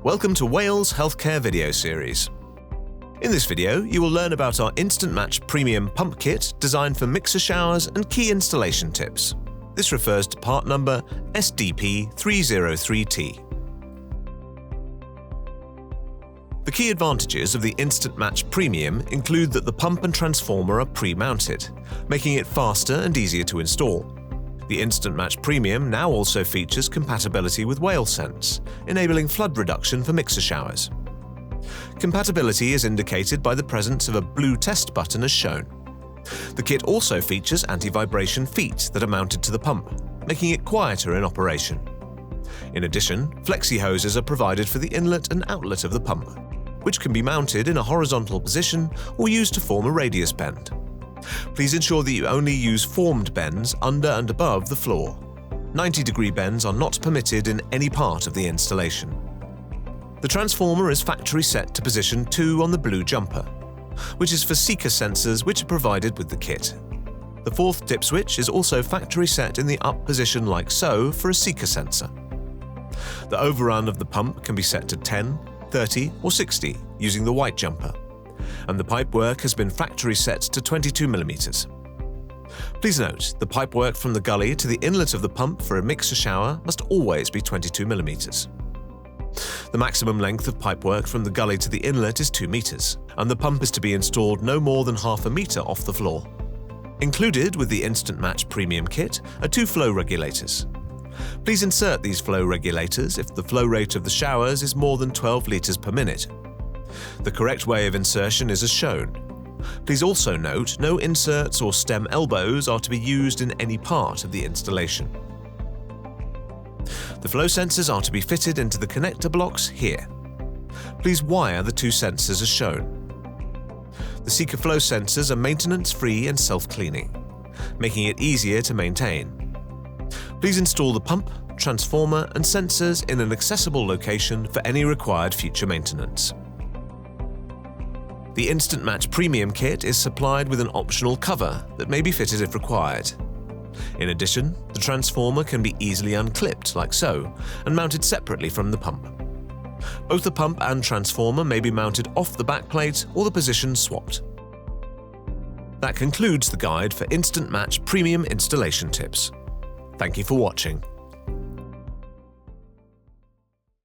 Welcome to Wales Healthcare video series. In this video, you will learn about our Instant Match Premium Pump Kit designed for mixer showers and key installation tips. This refers to part number SDP303T. The key advantages of the Instant Match Premium include that the pump and transformer are pre-mounted, making it faster and easier to install. The Instant Match Premium now also features compatibility with WhaleSense, enabling flood reduction for mixer showers. Compatibility is indicated by the presence of a blue test button as shown. The kit also features anti-vibration feet that are mounted to the pump, making it quieter in operation. In addition, flexi hoses are provided for the inlet and outlet of the pump, which can be mounted in a horizontal position or used to form a radius bend. Please ensure that you only use formed bends under and above the floor. 90-degree bends are not permitted in any part of the installation. The transformer is factory set to position 2 on the blue jumper, which is for seeker sensors which are provided with the kit. The 4th dip switch is also factory set in the up position like so for a seeker sensor. The overrun of the pump can be set to 10, 30 or 60 using the white jumper, and the pipework has been factory set to 22 mm. Please note, the pipework from the gully to the inlet of the pump for a mixer shower must always be 22 mm. The maximum length of pipework from the gully to the inlet is 2 meters, and the pump is to be installed no more than half a meter off the floor. Included with the Instant Match Premium Kit are 2 flow regulators. Please insert these flow regulators if the flow rate of the showers is more than 12 liters per minute. The correct way of insertion is as shown. Please also note no inserts or stem elbows are to be used in any part of the installation. The flow sensors are to be fitted into the connector blocks here. Please wire the 2 sensors as shown. The seeker flow sensors are maintenance-free and self-cleaning, making it easier to maintain. Please install the pump, transformer and sensors in an accessible location for any required future maintenance. The Instant Match Premium Kit is supplied with an optional cover that may be fitted if required. In addition, the transformer can be easily unclipped like so and mounted separately from the pump. Both the pump and transformer may be mounted off the backplate or the position swapped. That concludes the guide for Instant Match Premium installation tips. Thank you for watching.